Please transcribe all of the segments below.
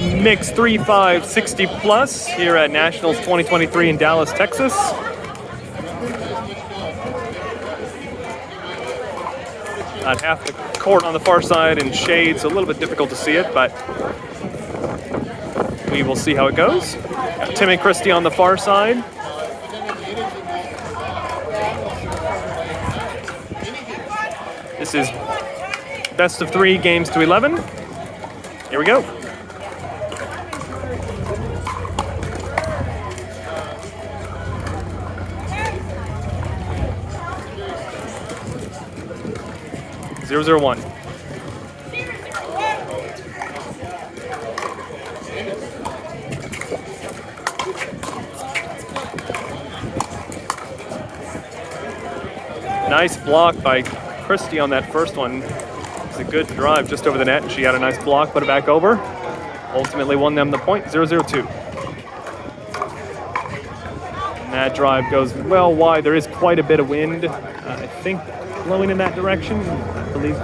mixed 3-5 60 plus here at Nationals 2023 in Dallas, Texas. At half the court on the far side in shades, a little bit difficult to see it, but we will see how it goes. Got Tim and Christy on the far side. This is best of 3 games to 11. Here we go. Zero, 0-1. Nice block by Christy on that first one. It's a good drive just over the net. She had a nice block, put it back over. Ultimately won them the point, 0-0-2. And that drive goes well wide. There is quite a bit of wind, I think, blowing in that direction. I believe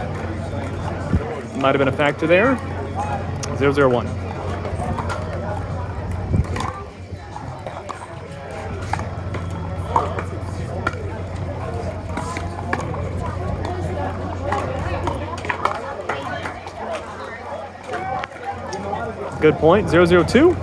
might have been a factor there. 0-0-1. Good point, 0-0-2.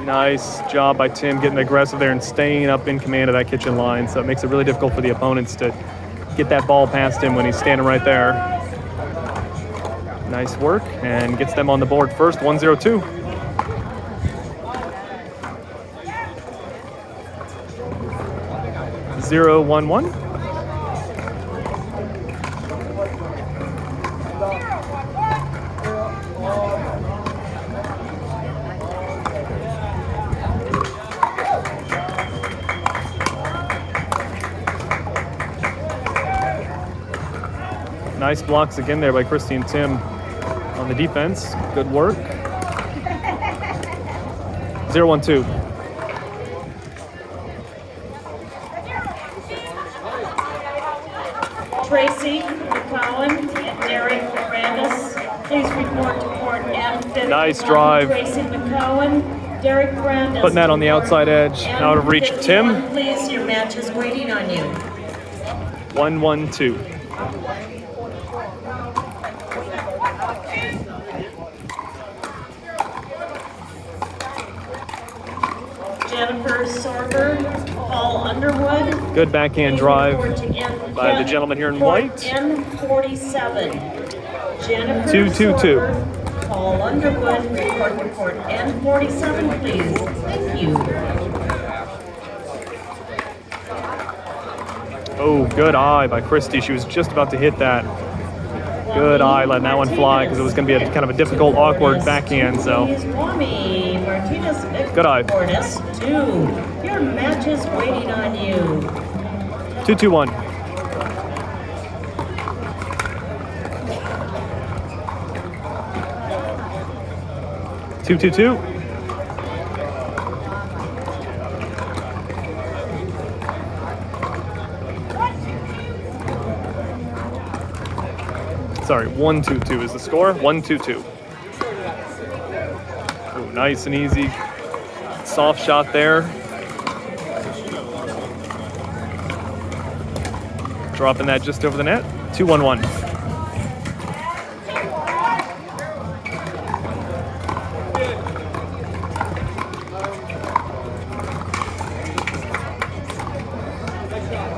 Nice job by Tim getting aggressive there and staying up in command of that kitchen line. So it makes it really difficult for the opponents to get that ball past him when he's standing right there. Nice work, and gets them on the board first, 1-0-2. Zero, 1-1. Nice blocks again there by Christy and Tim on the defense. Good work. 0-1-2. Tracy McCowan and Derek Brandis, please report to court M50. Nice drive. Tracy McCowan, Derek Brandis. Putting that on the outside edge, out of reach of Tim. Please, your match is waiting on you. 1-1-2. Jennifer Sorber, Paul Underwood. Good backhand drive by the gentleman here in white. N47. Jennifer 2-2-2. Sorber, Paul Underwood, report to court N47, please. Thank you. Oh, good eye by Christy. She was just about to hit that. Good eye, letting that one fly because it was going to be a kind of a difficult, awkward backhand. So good eye. 2. Your match is waiting on you. 2-2-1. Two, 2-2. Sorry, 1-2-2 is the score. 1-2-2. Oh, nice and easy. Soft shot there. Dropping that just over the net. 2-1-1.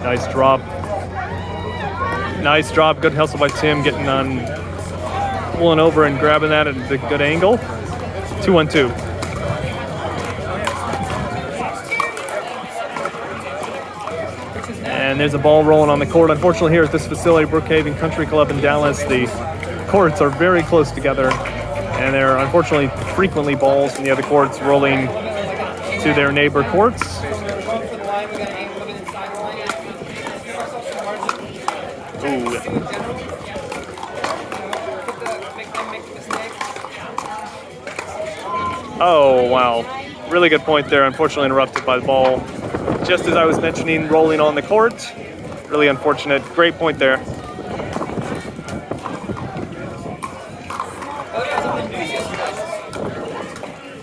Nice drop. Nice drop. Good hustle by Tim, getting on, pulling over and grabbing that at a good angle. 2-1-2. And there's a ball rolling on the court. Unfortunately, here at this facility, Brookhaven Country Club in Dallas, the courts are very close together, and there are unfortunately frequently balls from the other courts rolling to their neighbor courts. Ooh. Oh, wow. Really good point there. Unfortunately interrupted by the ball. Just as I was mentioning, rolling on the court. Really unfortunate. Great point there.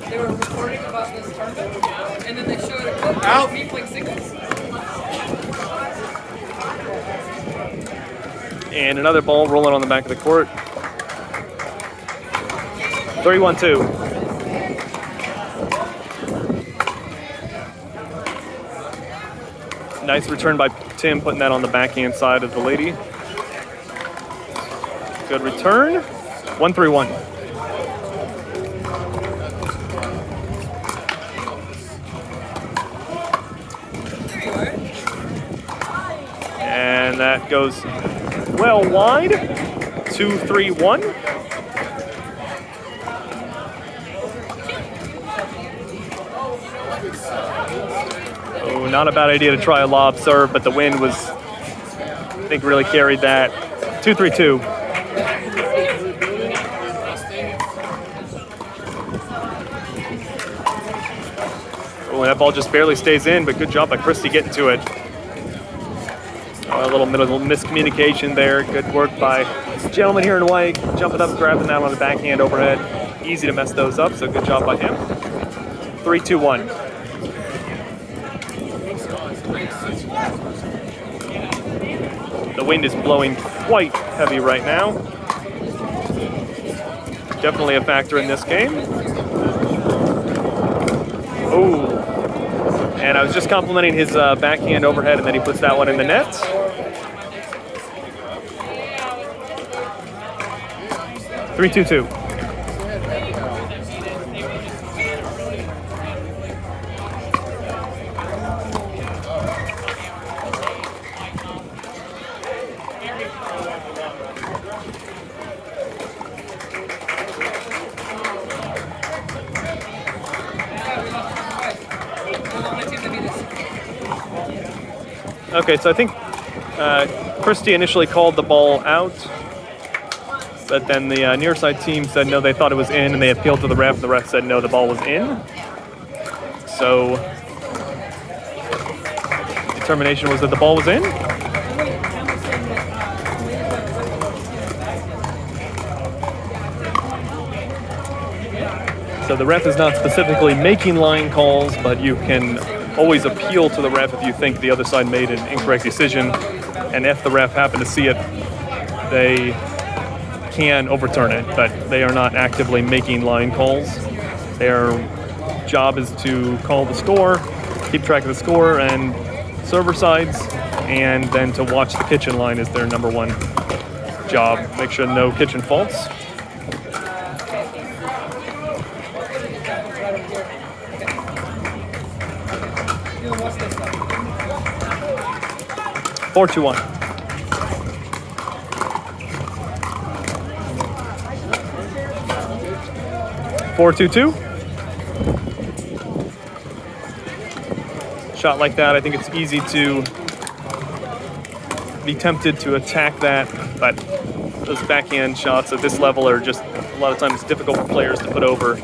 They were recording about this tournament, and then they showed a clip of me playing singles. And another ball rolling on the back of the court. 3-1-2. Nice return by Tim, putting that on the backhand side of the lady. Good return. 1-3-1. And that goes well wide. 2-3-1. Oh, not a bad idea to try a lob serve, but the wind was, I think, really carried that. 2-3-2. Oh, that ball just barely stays in, but good job by Christy getting to it. A little miscommunication there. Good work by the gentleman here in white, jumping up, grabbing that on the backhand overhead. Easy to mess those up, so good job by him. 3-2-1. The wind is blowing quite heavy right now. Definitely a factor in this game. Oh, and I was just complimenting his backhand overhead, and then he puts that one in the net. 3-2-2. Okay, so I think Christy initially called the ball out, but then the near side team said no, they thought it was in, and they appealed to the ref, and the ref said no, the ball was in. So determination was that the ball was in. So the ref is not specifically making line calls, but you can always appeal to the ref if you think the other side made an incorrect decision. And if the ref happened to see it, they can overturn it, but they are not actively making line calls. Their job is to call the score, keep track of the score and server sides, and then to watch the kitchen line is their number one job. Make sure no kitchen faults. Four, 2-1. Four, 2-2. Shot like that, I think it's easy to be tempted to attack that, but those backhand shots at this level are just a lot of times difficult for players to put over.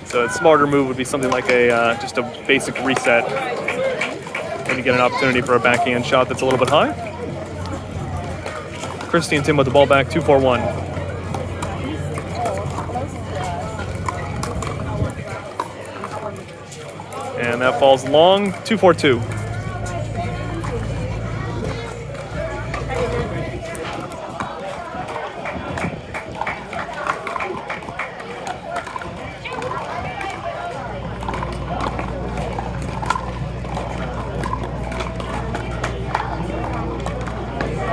So a smarter move would be something like a just a basic reset. And you get an opportunity for a backhand shot that's a little bit high. Christy and Tim with the ball back, 2-4-1. And that falls long, 2-4-2.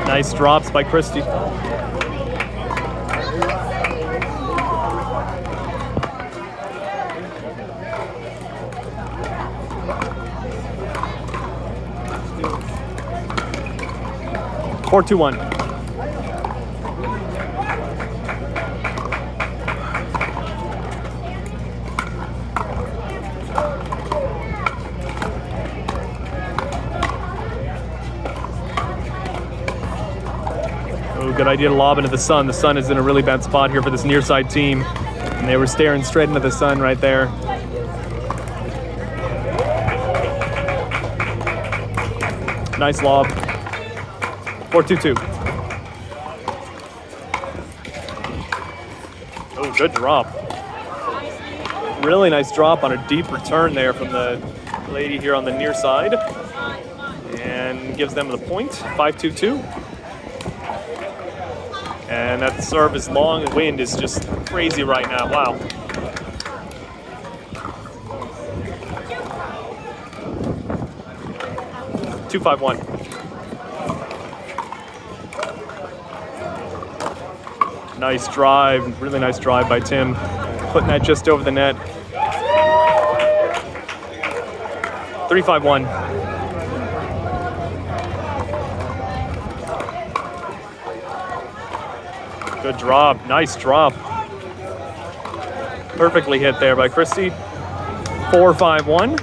Nice drops by Christy. Four, 2-1. Good idea to lob into the sun. The sun is in a really bad spot here for this near side team. And they were staring straight into the sun right there. Nice lob. 4-2-2. Oh, good drop. Really nice drop on a deep return there from the lady here on the near side. And gives them the point, 5-2-2. And that serve is long and wind is just crazy right now, wow. Two, 5-1. Nice drive, really nice drive by Tim. Putting that just over the net. 3-5-1. Good drop, nice drop. Perfectly hit there by Christy. 4-5-1.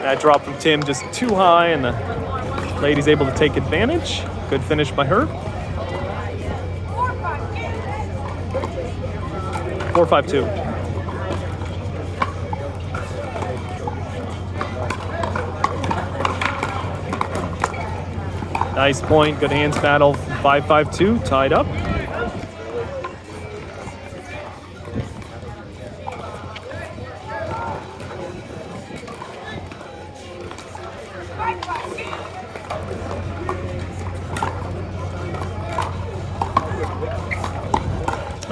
That drop from Tim just too high, and the lady's able to take advantage. Good finish by her. 4-5-2. Nice point, good hands battle. 5-5-2, tied up.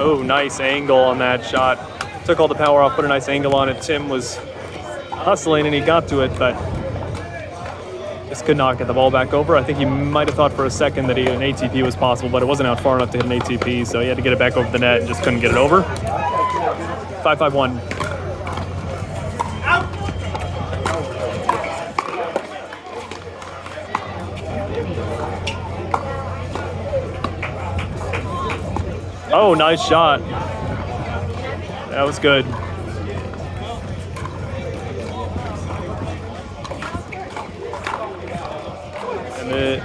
Oh, nice angle on that shot. Took all the power off, put a nice angle on it. Tim was hustling and he got to it, but just could not get the ball back over. I think he might have thought for a second that an ATP was possible, but it wasn't out far enough to hit an ATP, so he had to get it back over the net and just couldn't get it over. 5-5-1. Oh, nice shot. That was good. And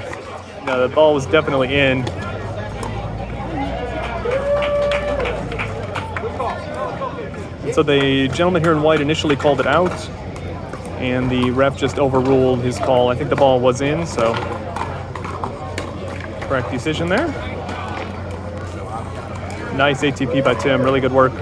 the ball was definitely in. And so the gentleman here in white initially called it out, and the ref just overruled his call. I think the ball was in, so correct decision there. Nice ATP by Tim, really good work.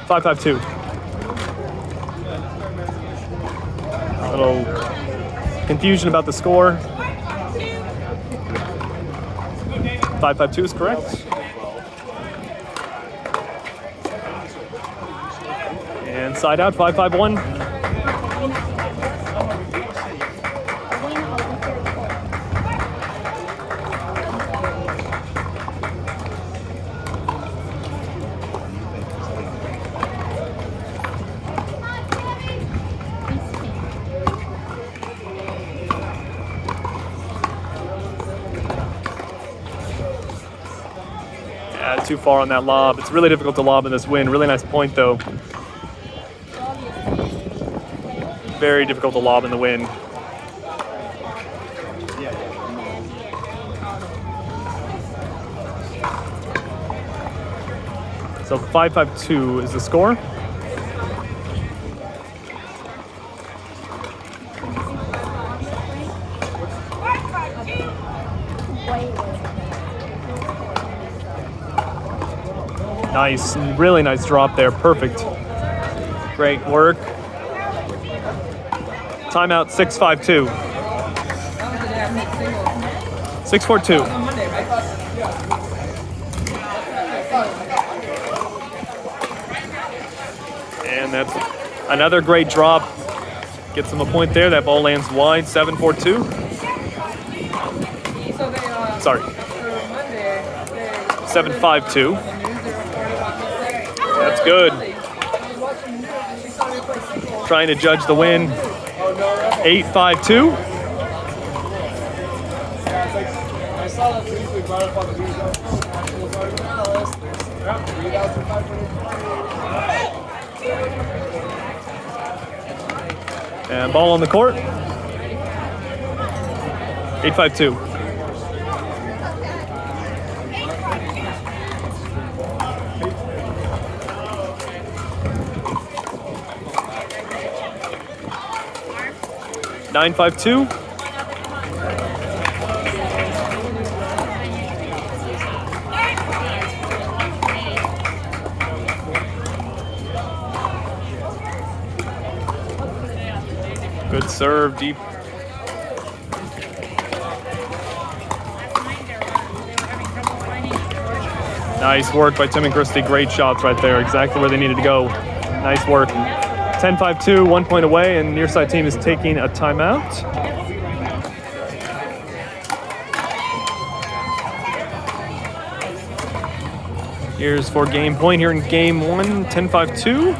Five, 5-2. A little confusion about the score. 5-5-2 is correct. And side out, 5-5-1. Too far on that lob. It's really difficult to lob in this wind. Really nice point though. Very difficult to lob in the wind. So 5-5-2 is the score. Nice, really nice drop there. Perfect. Great work. Timeout 6-5-2. 6-4-2. And that's another great drop. Gets him a point there. That ball lands wide. 7-4-2. Sorry. 7-5-2. That's good. Trying to judge the win. 8-5-2. I saw that tweet we brought up on the news. There's 3,500. And ball on the court. 8-5-2. Nine, 5-2. Good serve, deep. Nice work by Tim and Christie. Great shots right there. Exactly where they needed to go. Nice work. 10-5-2, 1 point away, and near side team is taking a timeout. Here's for game point here in game 1, 10-5-2.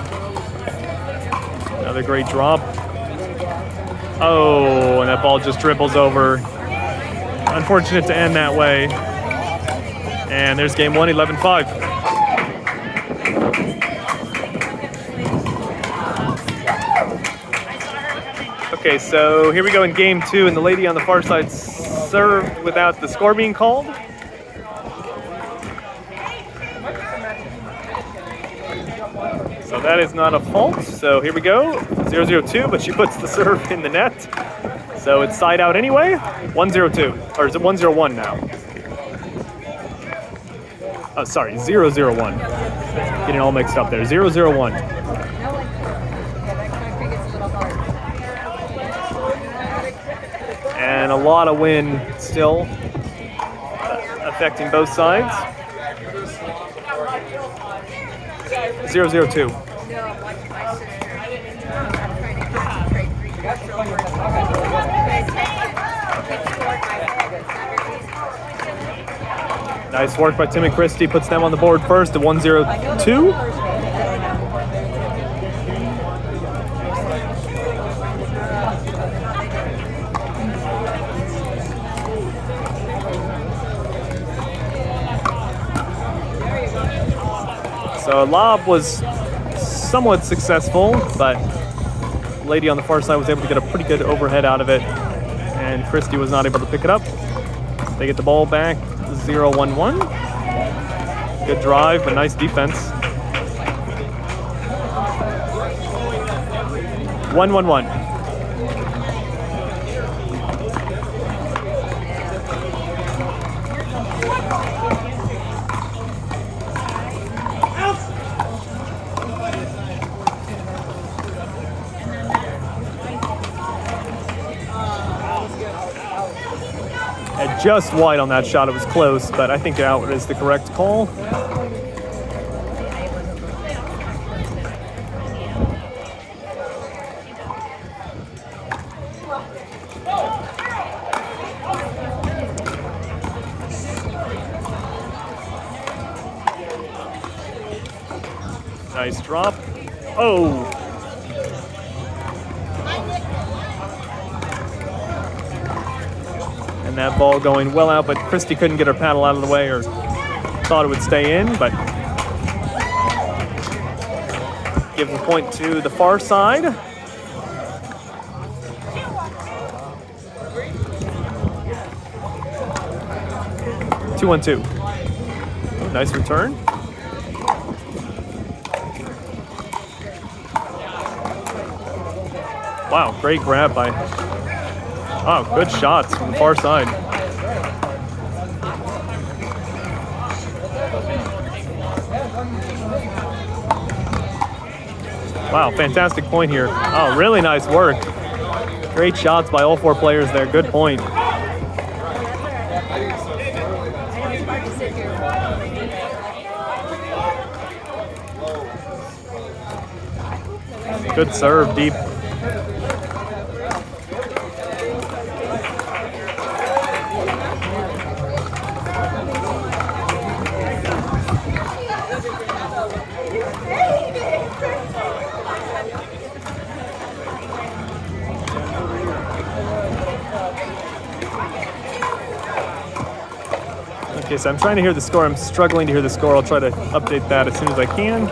Another great drop. Oh, and that ball just dribbles over. Unfortunate to end that way. And there's game 1, 11-5. Okay, so here we go in game 2, and the lady on the far side served without the score being called. So that is not a fault. So here we go, 0-0-2, but she puts the serve in the net. So it's side out anyway, 1-0-2, or is it 1-0-1 now? Oh, sorry, 0-0-1. Getting all mixed up there, 0-0-1. And a lot of wind still affecting both sides. 0-0-2. Nice work by Tim and Christie, puts them on the board first at 1-0-2. So lob was somewhat successful, but the lady on the far side was able to get a pretty good overhead out of it, and Christie was not able to pick it up. They get the ball back, 0-1-1. Good drive, but nice defense. 1-1-1. Just wide on that shot. It was close, but I think out is the correct call. Nice drop. Oh! And that ball going well out, but Christie couldn't get her paddle out of the way, or thought it would stay in, but give the point to the far side. Two on two. Nice return. Wow, great grab by. Oh, good shots from the far side. Wow, fantastic point here. Oh, really nice work. Great shots by all four players there. Good point. Good serve, deep. Okay, so I'm trying to hear the score. I'm struggling to hear the score. I'll try to update that as soon as I can.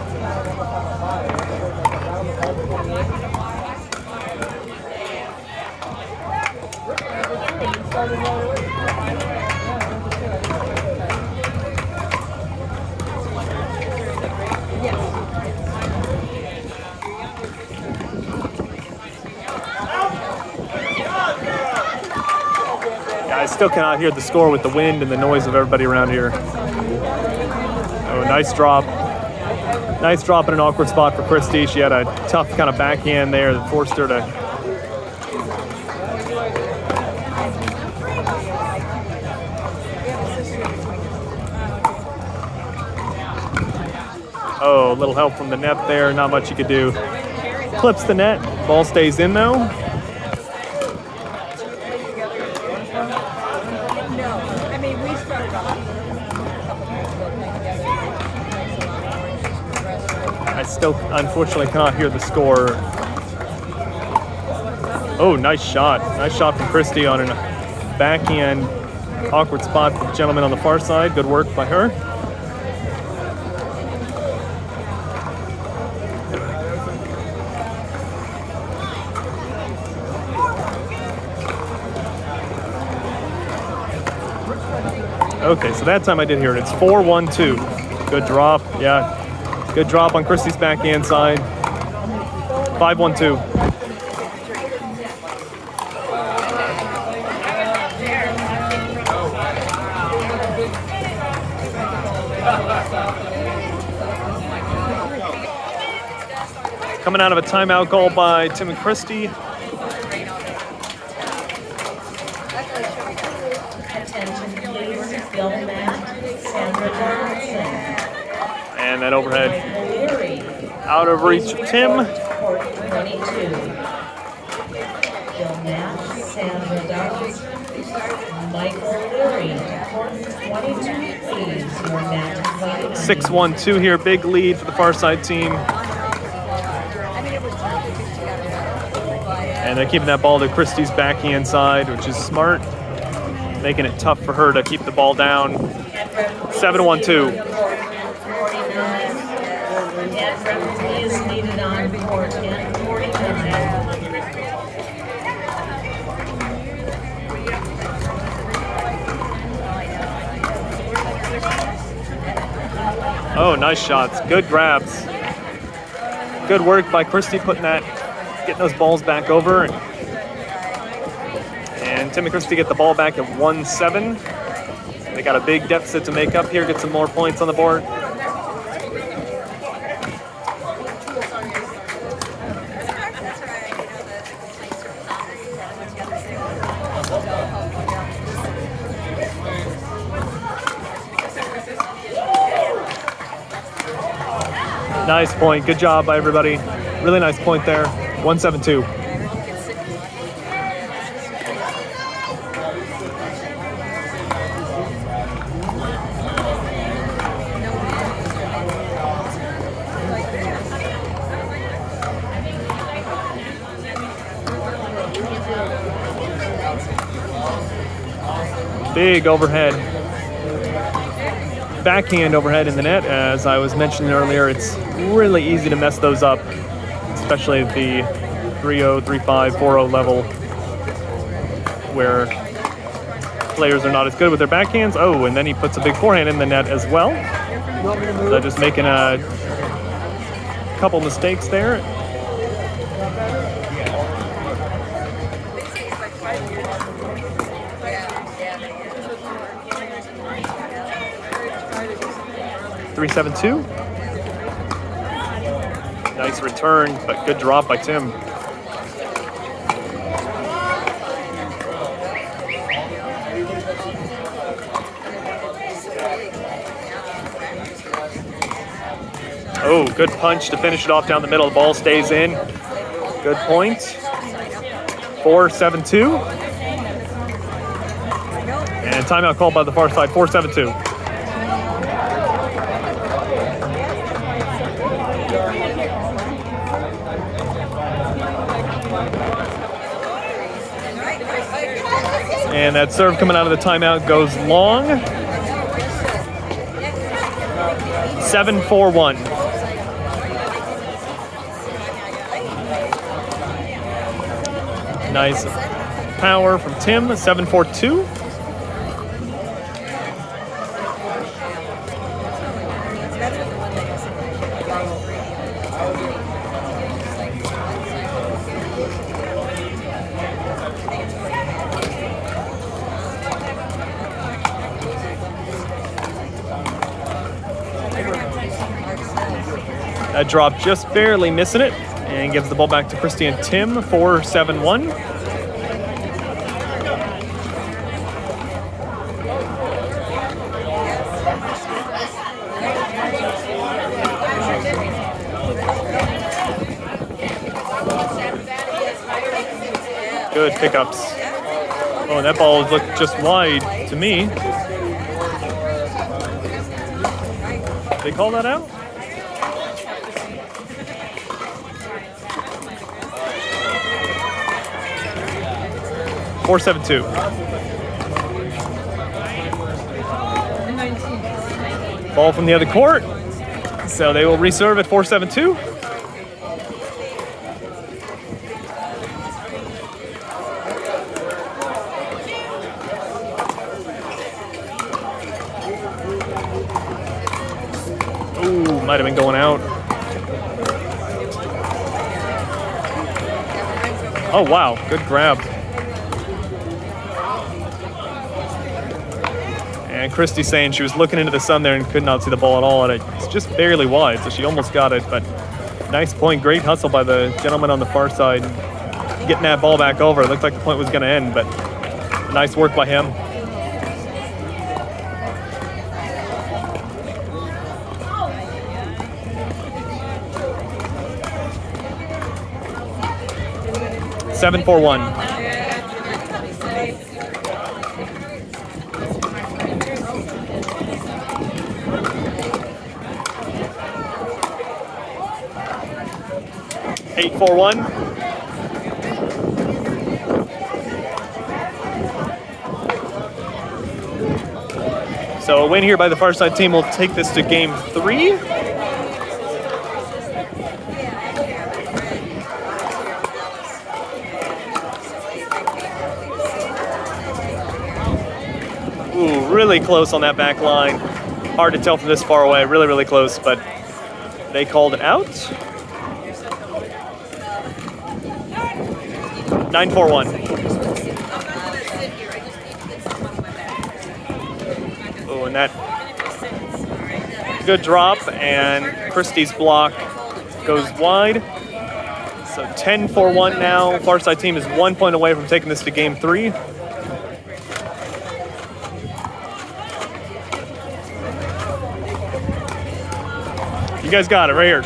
I still cannot hear the score with the wind and the noise of everybody around here. Oh, nice drop. Nice drop in an awkward spot for Christy. She had a tough kind of backhand there that forced her to... Oh, a little help from the net there. Not much you could do. Clips the net. Ball stays in though. I still, unfortunately, cannot hear the score. Oh, nice shot. Nice shot from Christy on a backhand. Awkward spot for the gentleman on the far side. Good work by her. Okay, so that time I did hear it. It's 4-1-2. Good drop. Yeah. Good drop on Christy's backhand side. 5-1-2. Coming out of a timeout call by Tim and Christy. Attention please, Bill Matt, Sandra Johnson. And that overhead out of reach of Tim. Court 22. Bill Matt, Sandra Johnson, Michael Leary, court 22, please. Your match is waiting. 6-1-2 here, big lead for the far side team. And they're keeping that ball to Christy's backhand side, which is smart. Making it tough for her to keep the ball down. 7-1-2. Net referee is needed on court 10-49. Oh, nice shots. Good grabs. Good work by Christy getting those balls back over. And Tim and Christy get the ball back at 1-7. They got a big deficit to make up here, get some more points on the board. Nice point. Good job by everybody. Really nice point there. 1-7-2. Big overhead. Backhand overhead in the net. As I was mentioning earlier, it's really easy to mess those up, especially at the 3-0, 3-5, 4-0 level, where players are not as good with their backhands. Oh, and then he puts a big forehand in the net as well. So just making a couple mistakes there. Three, 7-2. Nice return, but good drop by Tim. Oh, good punch to finish it off down the middle. The ball stays in. Good point. 4-7-2. And timeout called by the far side. 4-7-2. And that serve coming out of the timeout goes long. 7-4-1. Nice power from Tim, 7-4-2. That drop just barely missing it, and gives the ball back to Christy and Tim, 4-7-1. Good pickups. Oh, and that ball looked just wide to me. Did they call that out? Four, 7-2. Ball from the other court. So they will reserve at 4-7-2. Ooh, might have been going out. Oh, wow. Good grab. And Christy saying she was looking into the sun there and could not see the ball at all, and it's just barely wide, so she almost got it, but nice point. Great hustle by the gentleman on the far side, getting that ball back over. It looked like the point was going to end, but nice work by him. Seven, 4-1. Eight, 4-1. So a win here by the far side team will take this to game 3. Ooh, really close on that back line. Hard to tell from this far away. Really, really close, but they called it out. 9-4-1. Oh, and that good drop, and Christie's block goes wide. So 10-4-1 now. Far side team is 1 point away from taking this to game 3. You guys got it right here.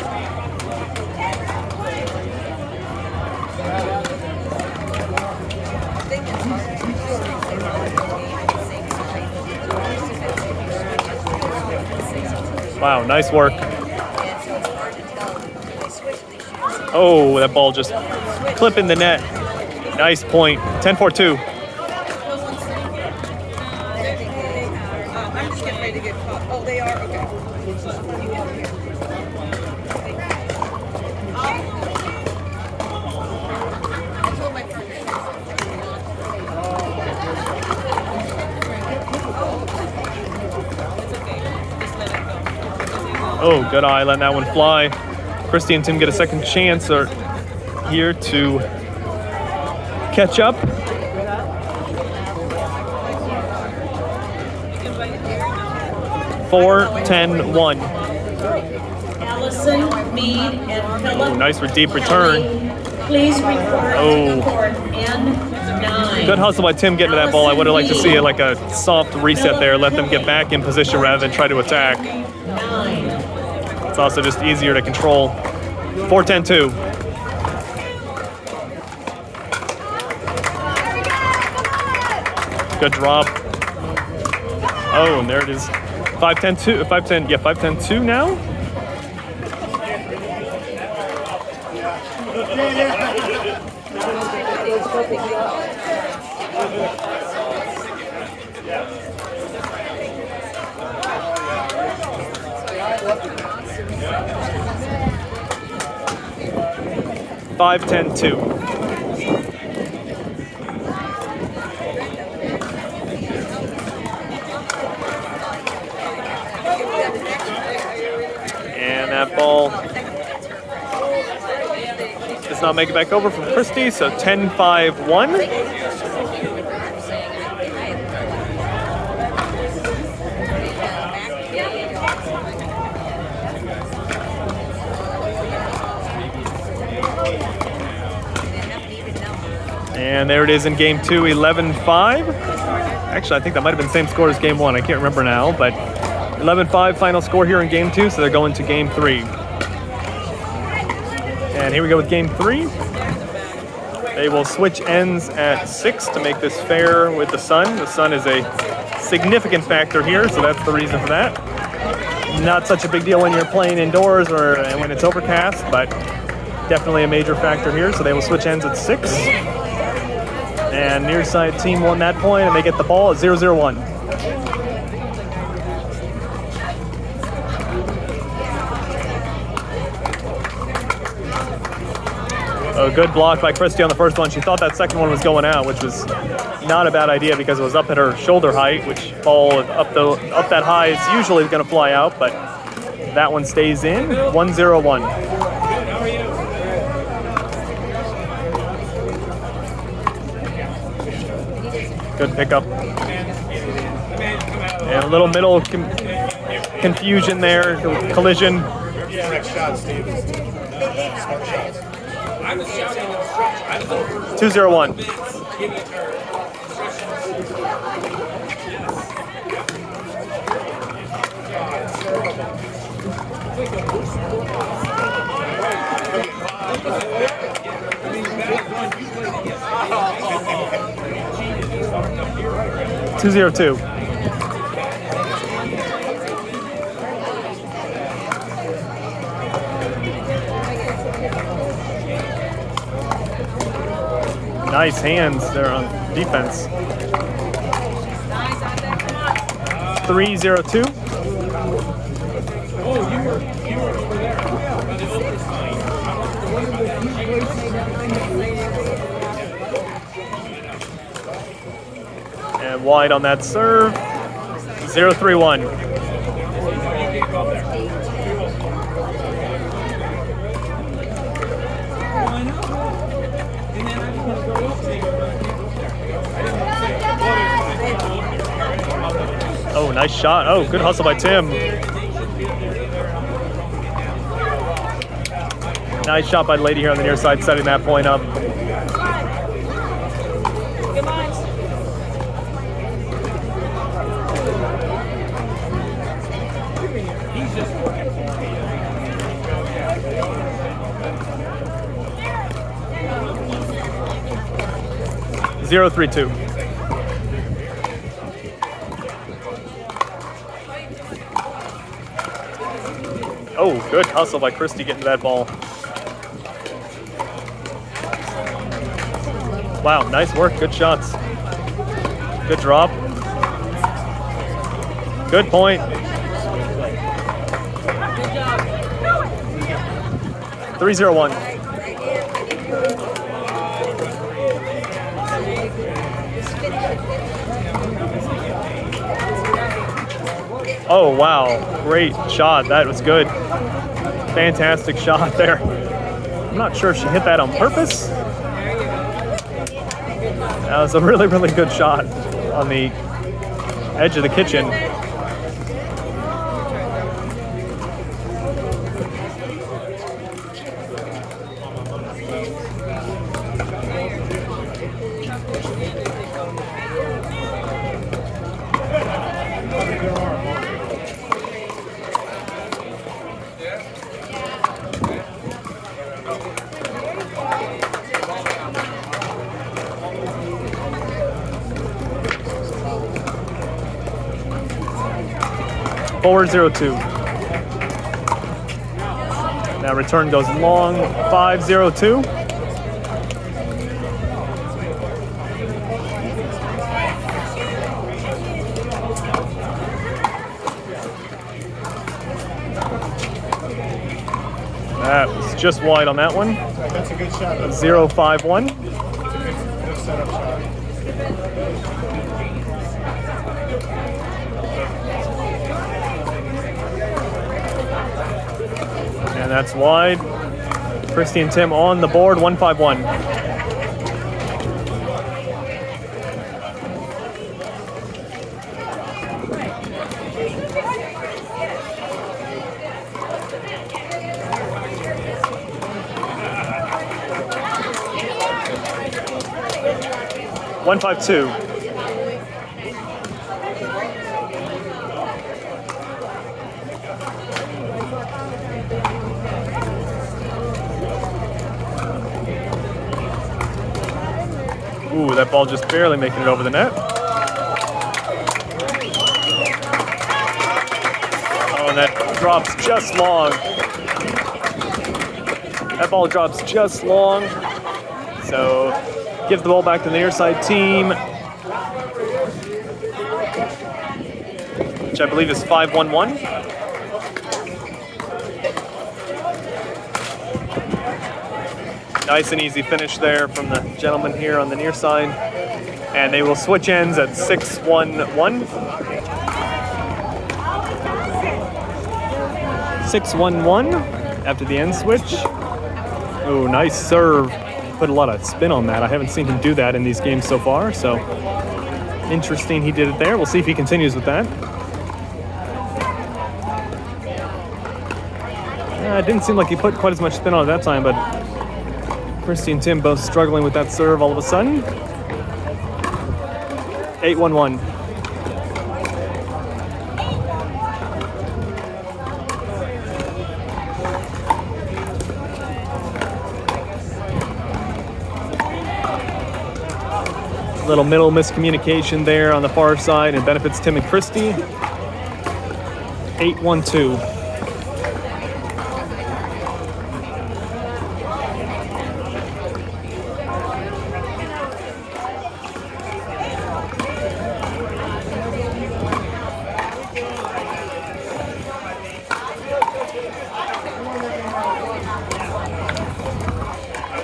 Wow, nice work. Oh, that ball just clipping the net. Nice point. 10-4-2. I'm just getting ready to get caught. Oh, they are? Okay. Oh, good eye, letting that one fly. Christy and Tim get a second chance here to catch up. Four, 10-1. Allison, Mead, and Philip. Oh, nice for deep return. Please report to the court N9. Good hustle by Tim getting to that ball. I would have liked to see it like a soft reset there, let them get back in position rather than try to attack. It's also just easier to control. 4-10-2. Good drop. Oh, and there it is. 5-10-2. 5-10. Yeah, 5-10-2 now. 5-10-2. And that ball does not make it back over from Christie, so 10-5-1. And there it is in game 2, 11-5. Actually, I think that might have been the same score as game 1. I can't remember now, but 11-5 final score here in game 2, so they're going to game 3. And here we go with game 3. They will switch ends at 6 to make this fair with the sun. The sun is a significant factor here, so that's the reason for that. Not such a big deal when you're playing indoors or when it's overcast, but definitely a major factor here, so they will switch ends at 6. And near side team won that point, and they get the ball at 0-0-1. A good block by Christie on the first one. She thought that second one was going out, which was not a bad idea because it was up at her shoulder height, which ball up that high is usually going to fly out, but that one stays in. 1-0-1. Good pickup. And a little middle confusion there, collision. 2-0-1. Two. Nice hands there on defense. 3-0-2. And wide on that serve. 0-3-1. Oh, nice shot. Oh, good hustle by Tim. Nice shot by Lady here on the near side, setting that point up. Zero, 3-2. Oh, good hustle by Christie getting to that ball. Wow, nice work, good shots. Good drop. Good point. 3-0-1. Oh, wow. Great shot. That was good. Fantastic shot there. I'm not sure if she hit that on purpose. That was a really, really good shot on the edge of the kitchen. Forward 0-2. Now return goes long, 5-0-2. That was just wide on that one. That's a good shot. 0-5-1. Good setup shot. And that's wide. Christy and Tim on the board, 1-5-1. One, 5-2. Ooh, that ball just barely making it over the net. Oh, and that drops just long. That ball drops just long. So, gives the ball back to the near side team, which I believe is 5-1-1. Nice and easy finish there from the gentleman here on the near side. And they will switch ends at 6-1-1. 6-1-1 after the end switch. Oh, nice serve. Put a lot of spin on that. I haven't seen him do that in these games so far, so interesting he did it there. We'll see if he continues with that. It didn't seem like he put quite as much spin on it that time, but Christy and Tim both struggling with that serve all of a sudden. 8-1-1. Little middle miscommunication there on the far side and benefits Tim and Christy. 8-1-2.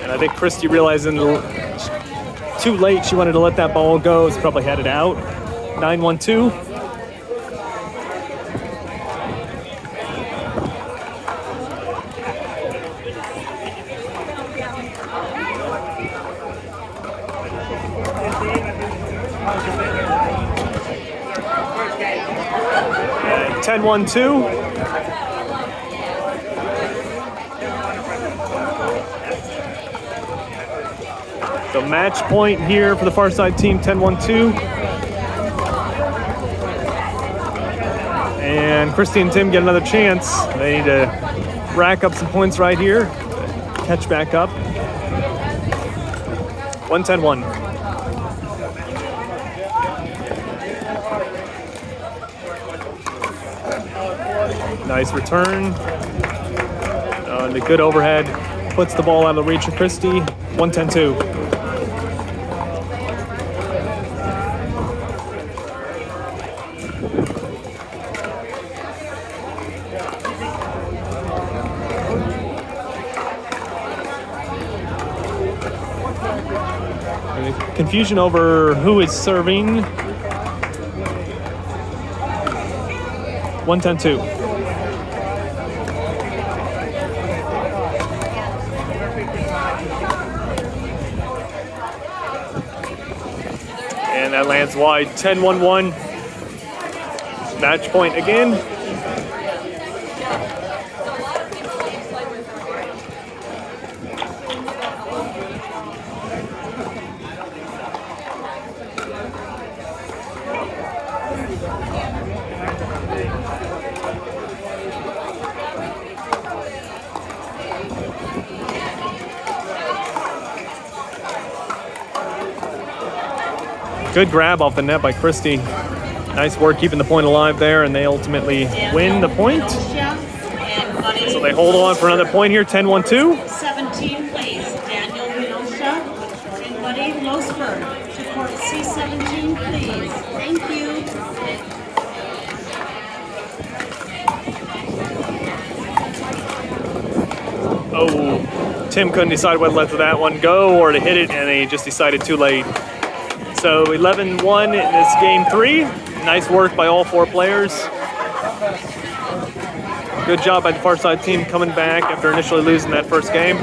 And I think Christy realizing too late, she wanted to let that ball go. It's probably had it out. 9-1-2. And 10-1-2. So match point here for the far side team, 10-1-2. And Christy and Tim get another chance. They need to rack up some points right here. Catch back up. 1-10-1. Nice return. And a good overhead. Puts the ball out of the reach of Christy. 1-10-2. Confusion over who is serving. 1-10-2. And that lands wide. 10-1-1. Match point again. Good grab off the net by Christy. Nice work keeping the point alive there, and they ultimately win the point. So they hold on for another point here, 10-1-2. 17, please. Daniel Minosha and Buddy Losberg to court C17, please. Thank you. Ooh, Tim couldn't decide whether to let that one go or to hit it, and he just decided too late. So 11-1 in this game 3. Nice work by all 4 players. Good job by the far side team coming back after initially losing that first game.